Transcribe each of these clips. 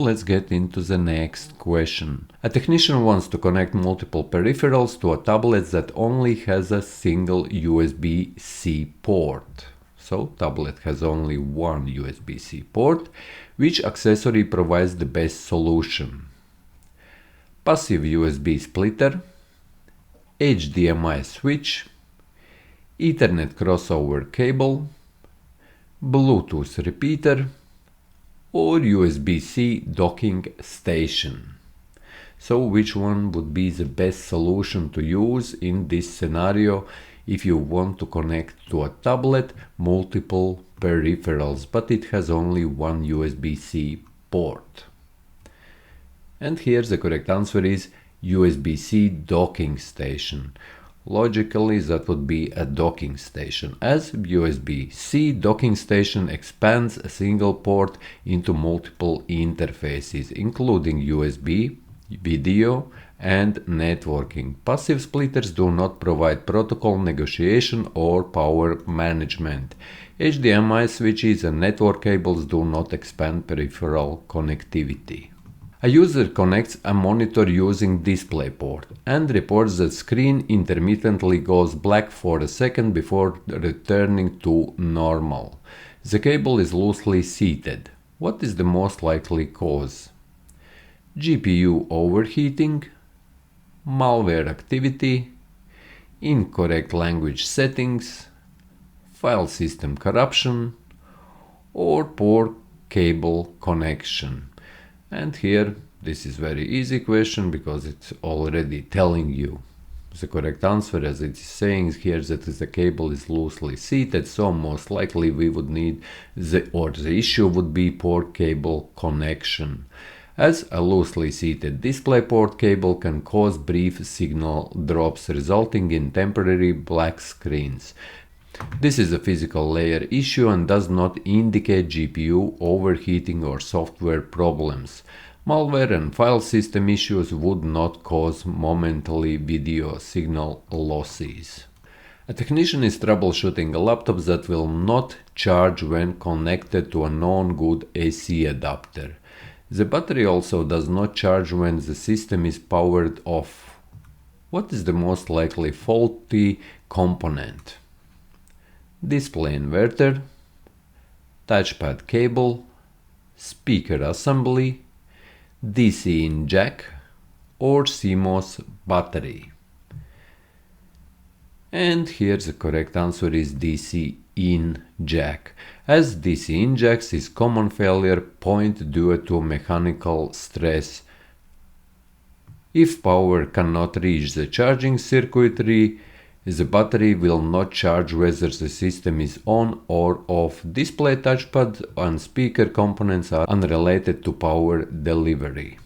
Let's get into the next question. A technician wants to connect multiple peripherals to a tablet that only has a single USB-C port. So, tablet has only one USB-C port. Which accessory provides the best solution? Passive USB splitter, HDMI switch, Ethernet crossover cable, Bluetooth repeater, or USB-C docking station. So which one would be the best solution to use in this scenario if you want to connect to a tablet multiple peripherals, but it has only one USB-C port? And here the correct answer is USB-C docking station. Logically, that would be a docking station, as USB-C docking station expands a single port into multiple interfaces, including USB, video, and networking. Passive splitters do not provide protocol negotiation or power management. HDMI switches and network cables do not expand peripheral connectivity. A user connects a monitor using DisplayPort and reports that screen intermittently goes black for a second before returning to normal. The cable is loosely seated. What is the most likely cause? GPU overheating, malware activity, incorrect language settings, file system corruption, or poor cable connection. And here, this is very easy question because it's already telling you the correct answer, as it is saying here that the cable is loosely seated, so most likely we would need the issue would be poor cable connection, as a loosely seated DisplayPort cable can cause brief signal drops resulting in temporary black screens. This is a physical layer issue and does not indicate GPU overheating or software problems. Malware and file system issues would not cause momentary video signal losses. A technician is troubleshooting a laptop that will not charge when connected to a non-good AC adapter. The battery also does not charge when the system is powered off. What is the most likely faulty component? Display inverter, touchpad cable, speaker assembly, DC in jack, or CMOS battery. And here the correct answer is DC in jack, as DC in jacks is common failure point due to mechanical stress. If power cannot reach the charging circuitry, the battery will not charge whether the system is on or off. Display, touchpad, and speaker components are unrelated to power delivery.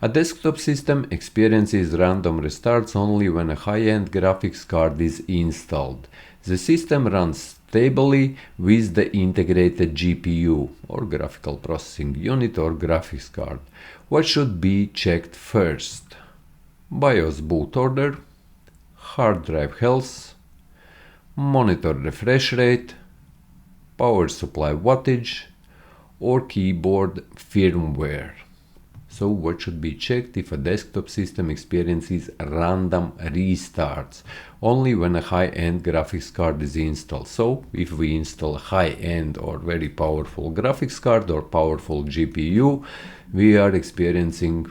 A desktop system experiences random restarts only when a high-end graphics card is installed. The system runs stably with the integrated GPU, or graphical processing unit, or graphics card. What should be checked first? BIOS boot order, hard drive health, monitor refresh rate, power supply wattage, or keyboard firmware. So what should be checked if a desktop system experiences random restarts only when a high-end graphics card is installed? So if we install high-end or very powerful graphics card or powerful GPU, we are experiencing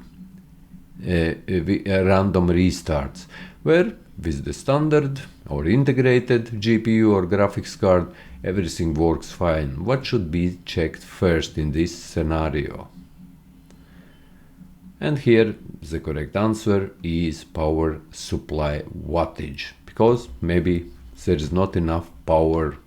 random restarts, where with the standard or integrated GPU or graphics card, everything works fine. What should be checked first in this scenario? And here the correct answer is power supply wattage, because maybe there is not enough power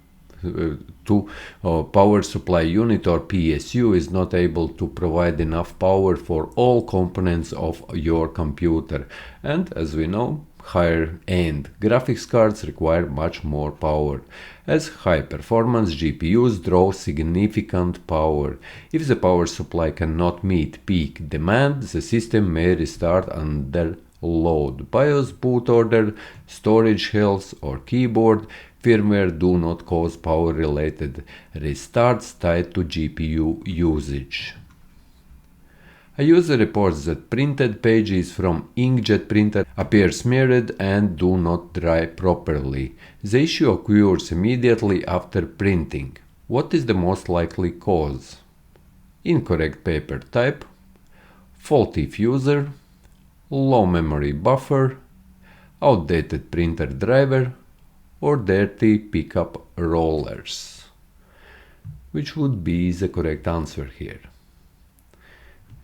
power supply unit or PSU is not able to provide enough power for all components of your computer. And as we know, higher end graphics cards require much more power, as high performance GPUs draw significant power. If the power supply cannot meet peak demand, the system may restart under load. BIOS boot order, storage health, or keyboard firmware do not cause power related restarts tied to GPU usage. A user reports that printed pages from inkjet printer appear smeared and do not dry properly. The issue occurs immediately after printing. What is the most likely cause? Incorrect paper type, faulty fuser, low memory buffer, outdated printer driver, or dirty pickup rollers. Which would be the correct answer here?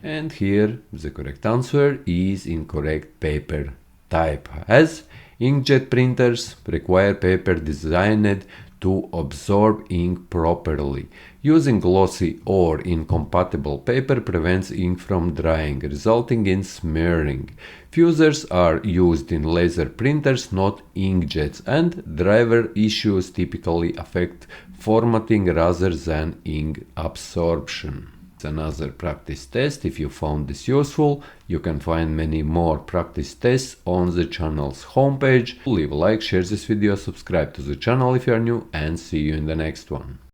And here the correct answer is incorrect paper type, as inkjet printers require paper designed to absorb ink properly. Using glossy or incompatible paper prevents ink from drying, resulting in smearing. Fusers are used in laser printers, not inkjets, and driver issues typically affect formatting rather than ink absorption. Another practice test. If you found this useful, you can find many more practice tests on the channel's homepage. Leave a like, share this video, subscribe to the channel if you are new, and see you in the next one.